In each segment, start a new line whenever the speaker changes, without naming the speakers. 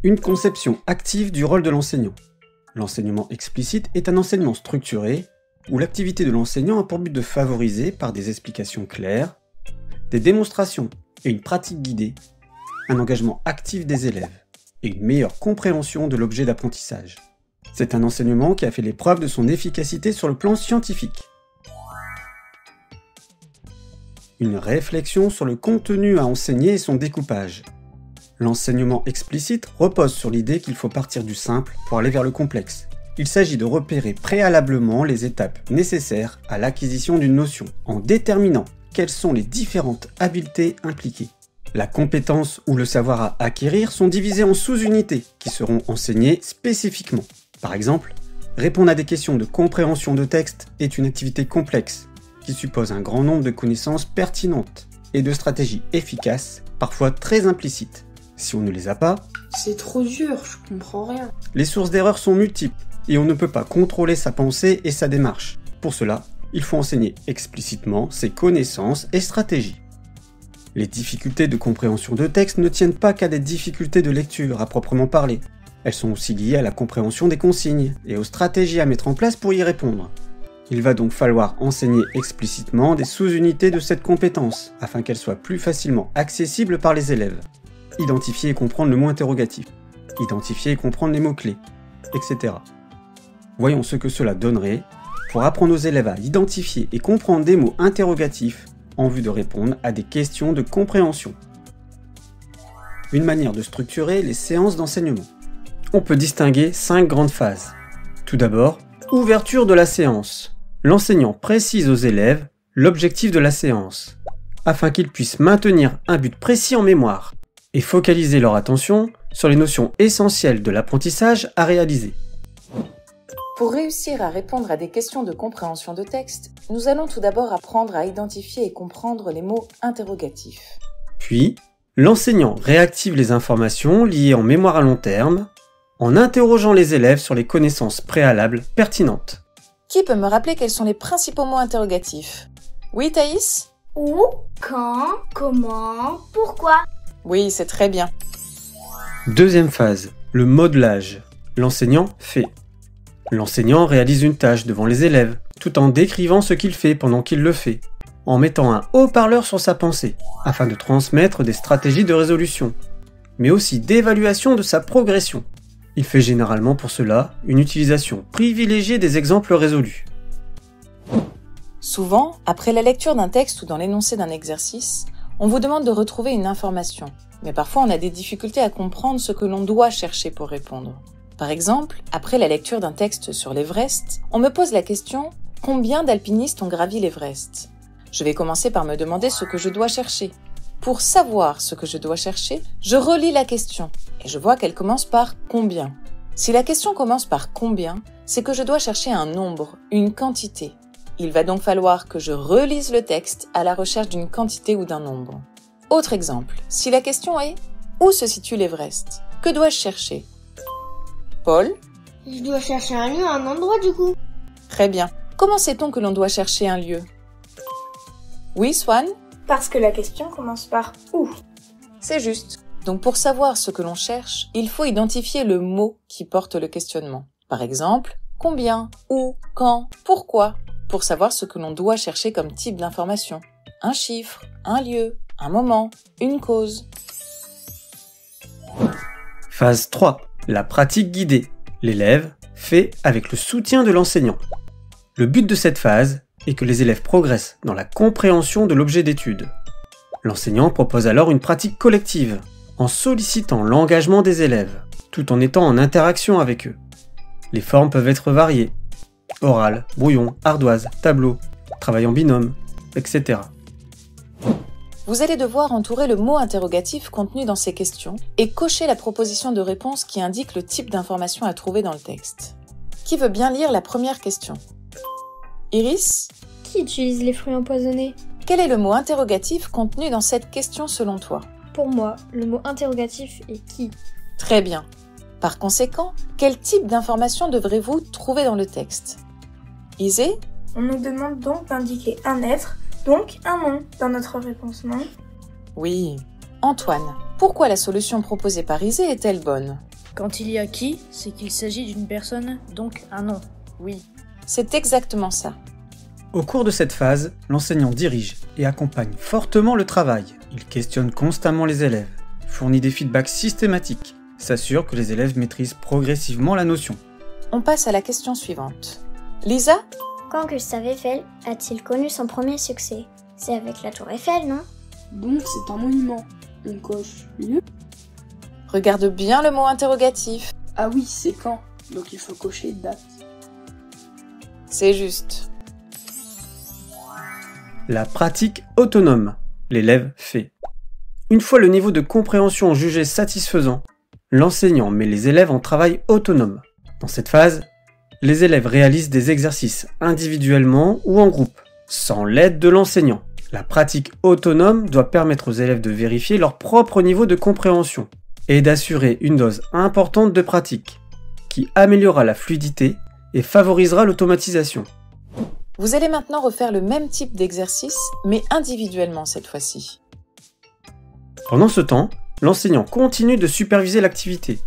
Une conception active du rôle de l'enseignant. L'enseignement explicite est un enseignement structuré où l'activité de l'enseignant a pour but de favoriser, par des explications claires, des démonstrations et une pratique guidée, un engagement actif des élèves et une meilleure compréhension de l'objet d'apprentissage. C'est un enseignement qui a fait les preuves de son efficacité sur le plan scientifique. Une réflexion sur le contenu à enseigner et son découpage. L'enseignement explicite repose sur l'idée qu'il faut partir du simple pour aller vers le complexe. Il s'agit de repérer préalablement les étapes nécessaires à l'acquisition d'une notion, en déterminant quelles sont les différentes habiletés impliquées. La compétence ou le savoir à acquérir sont divisés en sous-unités qui seront enseignées spécifiquement. Par exemple, répondre à des questions de compréhension de texte est une activité complexe qui suppose un grand nombre de connaissances pertinentes et de stratégies efficaces, parfois très implicites. Si on ne les a pas,
c'est trop dur, je comprends rien.
Les sources d'erreurs sont multiples et on ne peut pas contrôler sa pensée et sa démarche. Pour cela, il faut enseigner explicitement ses connaissances et stratégies. Les difficultés de compréhension de texte ne tiennent pas qu'à des difficultés de lecture à proprement parler. Elles sont aussi liées à la compréhension des consignes et aux stratégies à mettre en place pour y répondre. Il va donc falloir enseigner explicitement des sous-unités de cette compétence afin qu'elle soit plus facilement accessible par les élèves. Identifier et comprendre le mot interrogatif, identifier et comprendre les mots-clés, etc. Voyons ce que cela donnerait pour apprendre aux élèves à identifier et comprendre des mots interrogatifs en vue de répondre à des questions de compréhension. Une manière de structurer les séances d'enseignement. On peut distinguer 5 grandes phases. Tout d'abord, ouverture de la séance. L'enseignant précise aux élèves l'objectif de la séance, afin qu'ils puissent maintenir un but précis en mémoire et focaliser leur attention sur les notions essentielles de l'apprentissage à réaliser.
Pour réussir à répondre à des questions de compréhension de texte, nous allons tout d'abord apprendre à identifier et comprendre les mots interrogatifs.
Puis, l'enseignant réactive les informations liées en mémoire à long terme en interrogeant les élèves sur les connaissances préalables pertinentes.
Qui peut me rappeler quels sont les principaux mots interrogatifs? Oui, Thaïs?
Où, quand, comment, pourquoi?
Oui, c'est très bien.
Deuxième phase, le modelage. L'enseignant fait. L'enseignant réalise une tâche devant les élèves, tout en décrivant ce qu'il fait pendant qu'il le fait, en mettant un haut-parleur sur sa pensée, afin de transmettre des stratégies de résolution, mais aussi d'évaluation de sa progression. Il fait généralement pour cela une utilisation privilégiée des exemples résolus.
Souvent, après la lecture d'un texte ou dans l'énoncé d'un exercice, on vous demande de retrouver une information, mais parfois on a des difficultés à comprendre ce que l'on doit chercher pour répondre. Par exemple, après la lecture d'un texte sur l'Everest, on me pose la question « Combien d'alpinistes ont gravi l'Everest ?» Je vais commencer par me demander ce que je dois chercher. Pour savoir ce que je dois chercher, je relis la question et je vois qu'elle commence par « Combien ?» Si la question commence par « Combien », c'est que je dois chercher un nombre, une quantité. Il va donc falloir que je relise le texte à la recherche d'une quantité ou d'un nombre. Autre exemple, si la question est « Où se situe l'Everest ?» Que dois-je chercher? Paul?
Je dois chercher un lieu, un endroit du coup.
Très bien. Comment sait-on que l'on doit chercher un lieu? Oui, Swan?
Parce que la question commence par « où ».
C'est juste. Donc pour savoir ce que l'on cherche, il faut identifier le mot qui porte le questionnement. Par exemple, combien, où, quand, pourquoi, pour savoir ce que l'on doit chercher comme type d'information. Un chiffre, un lieu, un moment, une cause.
Phase 3. La pratique guidée. L'élève fait avec le soutien de l'enseignant. Le but de cette phase est que les élèves progressent dans la compréhension de l'objet d'étude. L'enseignant propose alors une pratique collective, en sollicitant l'engagement des élèves, tout en étant en interaction avec eux. Les formes peuvent être variées. Oral, brouillon, ardoise, tableau, travail en binôme, etc.
Vous allez devoir entourer le mot interrogatif contenu dans ces questions et cocher la proposition de réponse qui indique le type d'information à trouver dans le texte. Qui veut bien lire la première question? Iris?
Qui utilise les fruits empoisonnés?
Quel est le mot interrogatif contenu dans cette question selon toi?
Pour moi, le mot interrogatif est qui?
Très bien. Par conséquent, quel type d'information devrez-vous trouver dans le texte? Isée?
On nous demande donc d'indiquer un être, donc un nom, dans notre réponse, non?
Oui. Antoine? Pourquoi la solution proposée par Isée est-elle bonne?
Quand il y a qui, c'est qu'il s'agit d'une personne, donc un nom. Oui.
C'est exactement ça.
Au cours de cette phase, l'enseignant dirige et accompagne fortement le travail. Il questionne constamment les élèves, fournit des feedbacks systématiques, s'assure que les élèves maîtrisent progressivement la notion.
On passe à la question suivante. Lisa?
Quand Gustave Eiffel a-t-il connu son premier succès? C'est avec la tour Eiffel, non?
Donc c'est un monument. On coche lieu.
Regarde bien le mot interrogatif.
Ah oui, c'est quand. Donc il faut cocher date.
C'est juste.
La pratique autonome. L'élève fait. Une fois le niveau de compréhension jugé satisfaisant, l'enseignant met les élèves en travail autonome. Dans cette phase, les élèves réalisent des exercices individuellement ou en groupe, sans l'aide de l'enseignant. La pratique autonome doit permettre aux élèves de vérifier leur propre niveau de compréhension et d'assurer une dose importante de pratique, qui améliorera la fluidité et favorisera l'automatisation.
Vous allez maintenant refaire le même type d'exercice, mais individuellement cette fois-ci.
Pendant ce temps, l'enseignant continue de superviser l'activité.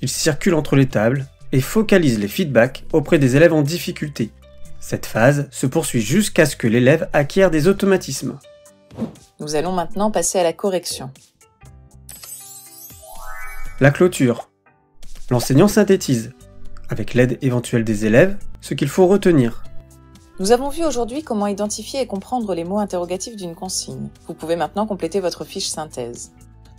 Il circule entre les tables et focalise les feedbacks auprès des élèves en difficulté. Cette phase se poursuit jusqu'à ce que l'élève acquiert des automatismes.
Nous allons maintenant passer à la correction.
La clôture. L'enseignant synthétise, avec l'aide éventuelle des élèves, ce qu'il faut retenir.
Nous avons vu aujourd'hui comment identifier et comprendre les mots interrogatifs d'une consigne. Vous pouvez maintenant compléter votre fiche synthèse.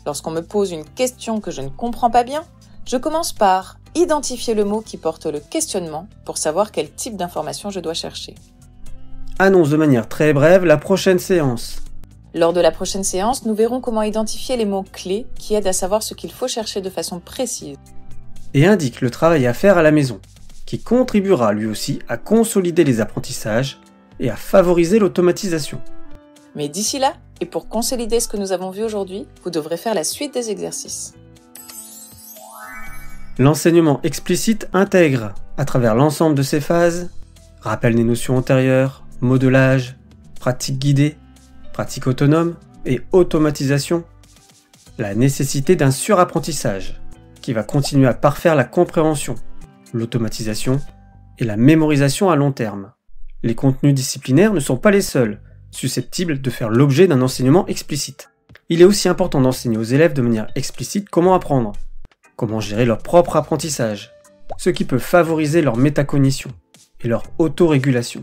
Lorsqu'on me pose une question que je ne comprends pas bien, je commence par identifier le mot qui porte le questionnement pour savoir quel type d'information je dois chercher.
Annonce de manière très brève la prochaine séance.
Lors de la prochaine séance, nous verrons comment identifier les mots clés qui aident à savoir ce qu'il faut chercher de façon précise.
Et indique le travail à faire à la maison, qui contribuera lui aussi à consolider les apprentissages et à favoriser l'automatisation.
Mais d'ici là, et pour consolider ce que nous avons vu aujourd'hui, vous devrez faire la suite des exercices.
L'enseignement explicite intègre, à travers l'ensemble de ces phases, rappel des notions antérieures, modelage, pratique guidée, pratique autonome et automatisation, la nécessité d'un surapprentissage qui va continuer à parfaire la compréhension, l'automatisation et la mémorisation à long terme. Les contenus disciplinaires ne sont pas les seuls susceptibles de faire l'objet d'un enseignement explicite. Il est aussi important d'enseigner aux élèves de manière explicite comment apprendre, comment gérer leur propre apprentissage, ce qui peut favoriser leur métacognition et leur autorégulation.